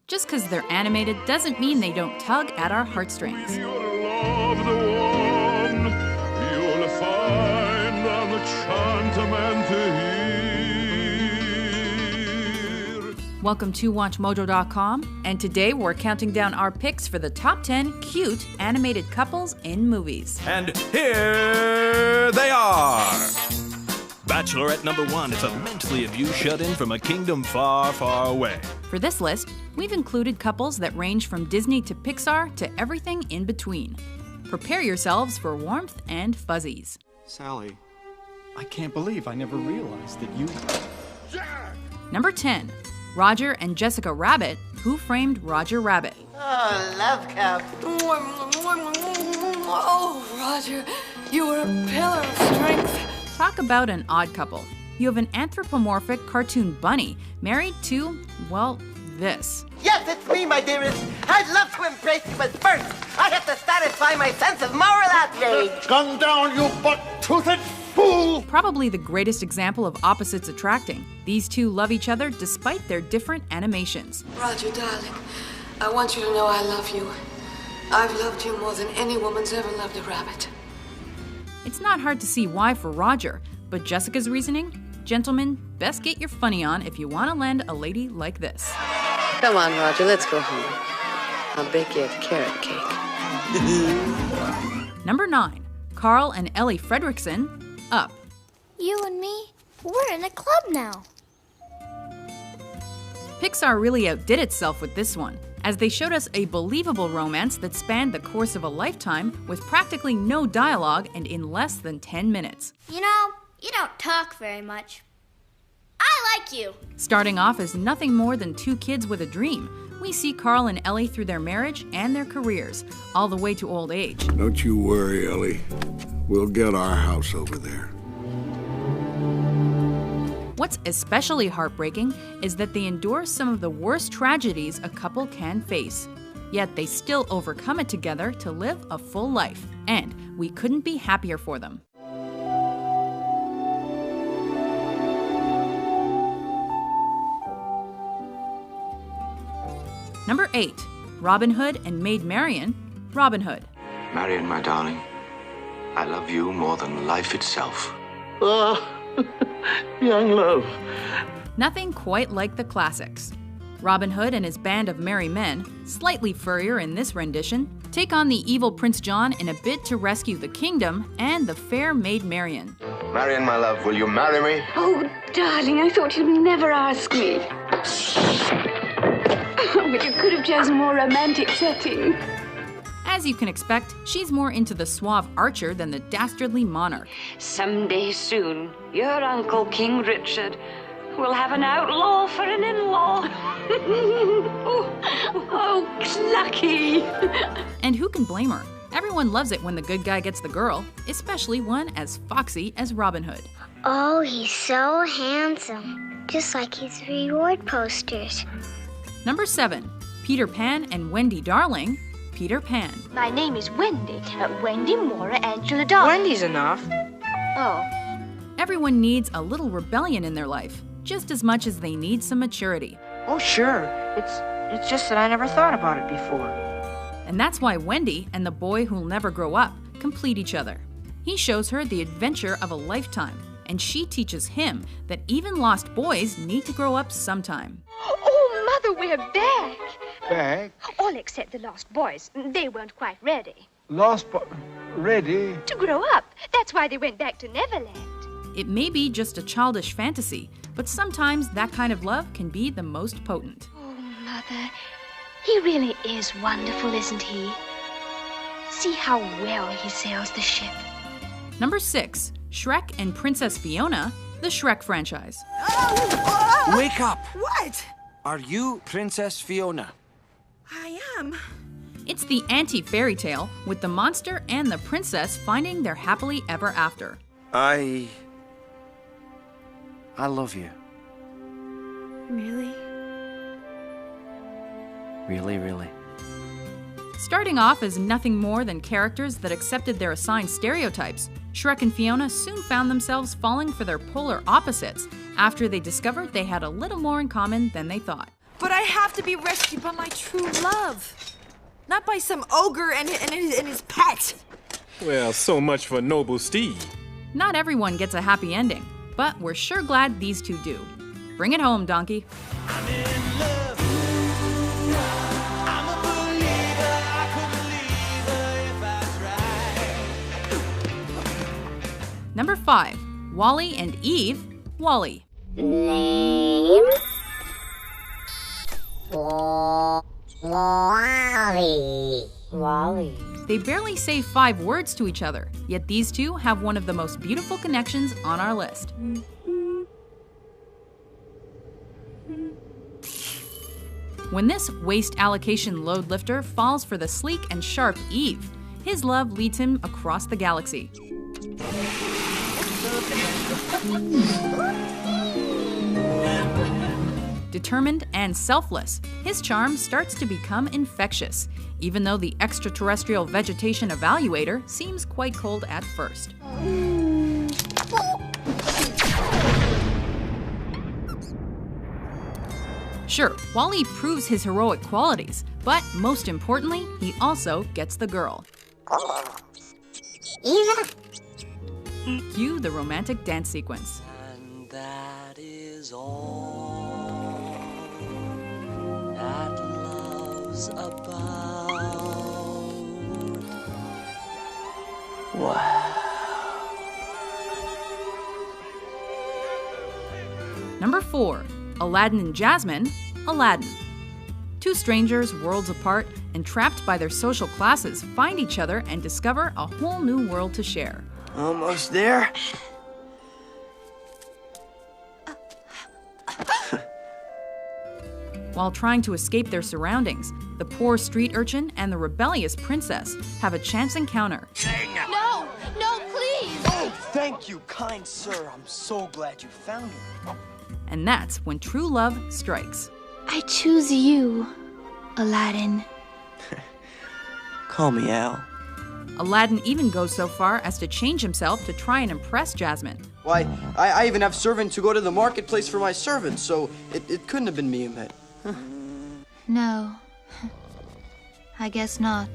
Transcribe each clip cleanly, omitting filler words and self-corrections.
Just because they're animated doesn't mean they don't tug at our heartstrings. You'll love the one you'll find an enchantment here. Welcome to WatchMojo.com, and today we're counting down our picks for the top 10 cute animated couples in movies. And here they are! Bachelorette number 1 is a mentally abused shut-in from a kingdom far, far away. For this list, we've included couples that range from Disney to Pixar to everything in between. Prepare yourselves for warmth and fuzzies. Sally, I can't believe I never realized that you... Number 10, Roger and Jessica Rabbit, Who Framed Roger Rabbit? Oh, love cup. Oh, Roger, you were a pillar of strength. Talk about an odd couple. You have an anthropomorphic cartoon bunny married to, well, this. Yes, it's me, my dearest. I'd love to embrace you, but first, I have to satisfy my sense of moral outrage. Gun down, you buck-toothed fool! Probably the greatest example of opposites attracting. These two love each other despite their different animations. Roger, darling, I want you to know I love you. I've loved you more than any woman's ever loved a rabbit. It's not hard to see why for Roger, but Jessica's reasoning? Gentlemen, best get your funny on if you want to land a lady like this. Come on, Roger, let's go home. I'll bake you a carrot cake. Number 9, Carl and Ellie Fredrickson, Up. You and me, we're in a club now. Pixar really outdid itself with this one, as they showed us a believable romance that spanned the course of a lifetime with practically no dialogue and in less than 10 minutes. You know, you don't talk very much. I like you. Starting off as nothing more than two kids with a dream, we see Carl and Ellie through their marriage and their careers, all the way to old age. Don't you worry, Ellie. We'll get our house over there. What's especially heartbreaking is that they endure some of the worst tragedies a couple can face. Yet they still overcome it together to live a full life, and we couldn't be happier for them. Number 8, Robin Hood and Maid Marian, Robin Hood. Marian, my darling, I love you more than life itself. Young love. Nothing quite like the classics. Robin Hood and his band of merry men, slightly furrier in this rendition, take on the evil Prince John in a bid to rescue the kingdom and the fair Maid Marian. Marian, my love, will you marry me? Oh, darling, I thought you'd never ask me. But you could have chosen a more romantic setting. As you can expect, she's more into the suave archer than the dastardly monarch. Someday soon, your Uncle King Richard will have an outlaw for an in-law. oh, clucky. And who can blame her? Everyone loves it when the good guy gets the girl, especially one as foxy as Robin Hood. Oh, he's so handsome. Just like his reward posters. Number 7, Peter Pan and Wendy Darling, Peter Pan. My name is Wendy. Wendy Mora Angela Darling. Wendy's enough. Oh. Everyone needs a little rebellion in their life, just as much as they need some maturity. Oh, sure. It's just that I never thought about it before. And that's why Wendy and the boy who'll never grow up complete each other. He shows her the adventure of a lifetime, and she teaches him that even lost boys need to grow up sometime. Oh, Mother, we're back. Back? All except the lost boys. They weren't quite ready. Ready? To grow up. That's why they went back to Neverland. It may be just a childish fantasy, but sometimes that kind of love can be the most potent. Oh, Mother, he really is wonderful, isn't he? See how well he sails the ship. Number 6, Shrek and Princess Fiona, the Shrek franchise. Wake up! What? Are you Princess Fiona? I am. It's the anti-fairy tale with the monster and the princess finding their happily ever after. I love you. Really? Really. Starting off as nothing more than characters that accepted their assigned stereotypes, Shrek and Fiona soon found themselves falling for their polar opposites after they discovered they had a little more in common than they thought. But I have to be rescued by my true love. Not by some ogre and his pet. Well, so much for noble steed. Not everyone gets a happy ending, but we're sure glad these two do. Bring it home, Donkey. Number 5, Wally and Eve, Wally. Name? Wally. They barely say 5 words to each other, yet these two have one of the most beautiful connections on our list. When this waste allocation load lifter falls for the sleek and sharp Eve, his love leads him across the galaxy. Determined and selfless, his charm starts to become infectious, even though the extraterrestrial vegetation evaluator seems quite cold at first. Sure, Wally proves his heroic qualities, but most importantly, he also gets the girl. Cue the romantic dance sequence. And that is all that love's about. Wow. Number 4, Aladdin and Jasmine, Aladdin. Two strangers, worlds apart, and trapped by their social classes, find each other and discover a whole new world to share. Almost there. While trying to escape their surroundings, the poor street urchin and the rebellious princess have a chance encounter. No! No, please! Oh, thank you, kind sir. I'm so glad you found her. And that's when true love strikes. I choose you, Aladdin. Call me Al. Aladdin even goes so far as to change himself to try and impress Jasmine. Why, I even have servants who go to the marketplace for my servants, so it couldn't have been me you met. No, I guess not.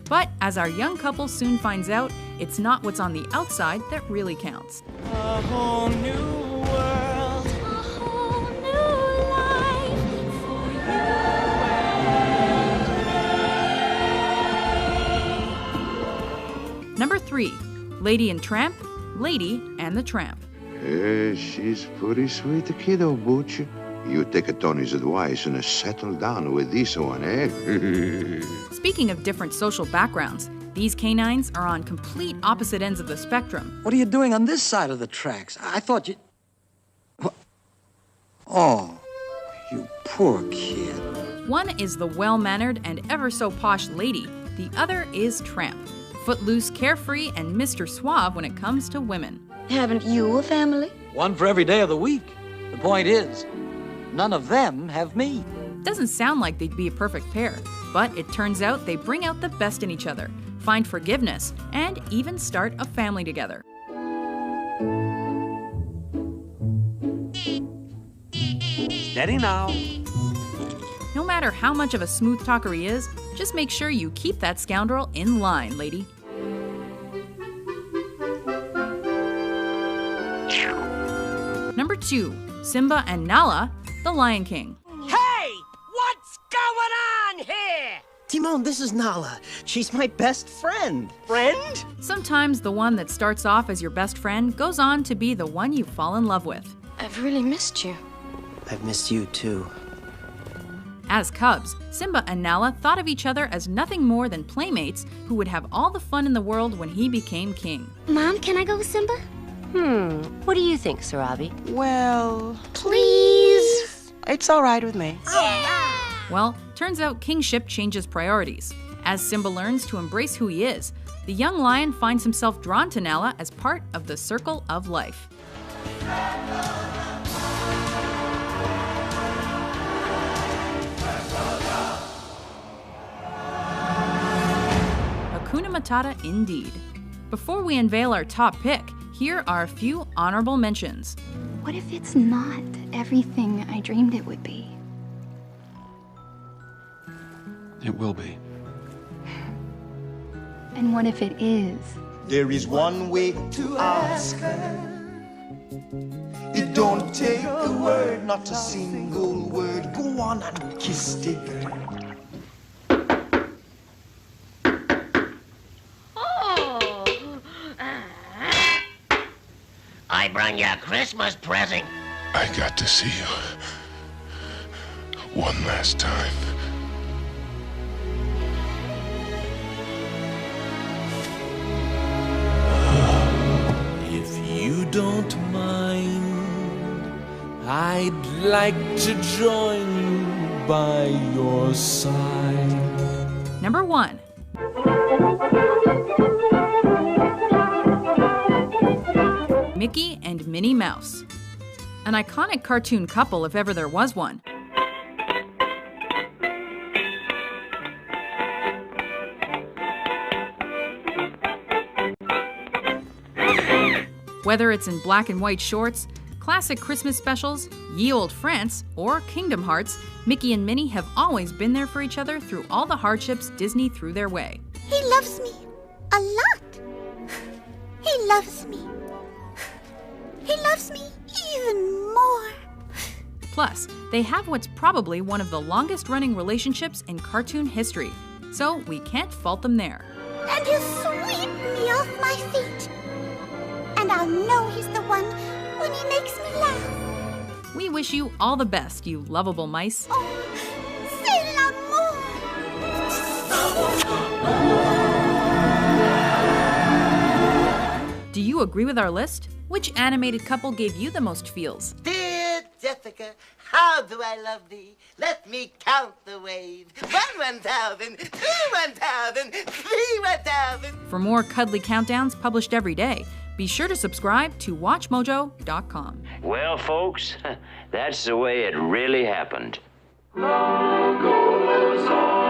But as our young couple soon finds out, it's not what's on the outside that really counts. A whole new world. A whole new life for you. Number 3, Lady and Tramp, Lady and the Tramp. She's pretty sweet kiddo, Butch. You take Tony's advice and settle down with this one, eh? Speaking of different social backgrounds, these canines are on complete opposite ends of the spectrum. What are you doing on this side of the tracks? I thought you... Oh, you poor kid. One is the well-mannered and ever so posh Lady, the other is Tramp, footloose, carefree, and Mr. Suave when it comes to women. Haven't you a family? One for every day of the week. The point is, none of them have me. Doesn't sound like they'd be a perfect pair, but it turns out they bring out the best in each other, find forgiveness, and even start a family together. Steady now. No matter how much of a smooth talker he is, just make sure you keep that scoundrel in line, lady. Number 2, Simba and Nala, the Lion King. Hey! What's going on here? Timon, this is Nala. She's my best friend. Friend? Sometimes the one that starts off as your best friend goes on to be the one you fall in love with. I've really missed you. I've missed you, too. As cubs, Simba and Nala thought of each other as nothing more than playmates who would have all the fun in the world when he became king. Mom, can I go with Simba? What do you think, Sarabi? Well... Please? It's all right with me. Well, turns out kingship changes priorities. As Simba learns to embrace who he is, the young lion finds himself drawn to Nala as part of the circle of life. Hakuna Matata indeed. Before we unveil our top pick, here are a few honorable mentions. What if it's not everything I dreamed it would be? It will be. And what if it is? There is one way to ask her. It don't take a word, not a single word. Go on and kiss the girl. I brought you a Christmas present. I got to see you one last time. If you don't mind, I'd like to join you by your side. Number 1. Mickey and Minnie Mouse. An iconic cartoon couple if ever there was one. Whether it's in black and white shorts, classic Christmas specials, Ye Olde France, or Kingdom Hearts, Mickey and Minnie have always been there for each other through all the hardships Disney threw their way. He loves me a lot. He loves me. He loves me even more. Plus, they have what's probably one of the longest-running relationships in cartoon history, so we can't fault them there. And he'll sweep me off my feet. And I'll know he's the one when he makes me laugh. We wish you all the best, you lovable mice. Oh, c'est l'amour. Do you agree with our list? Which animated couple gave you the most feels? Dear Jessica, how do I love thee? Let me count the waves. 1,000, 2,000, 3,000. For more cuddly countdowns published every day, be sure to subscribe to WatchMojo.com. Well, folks, that's the way it really happened. Love goes on.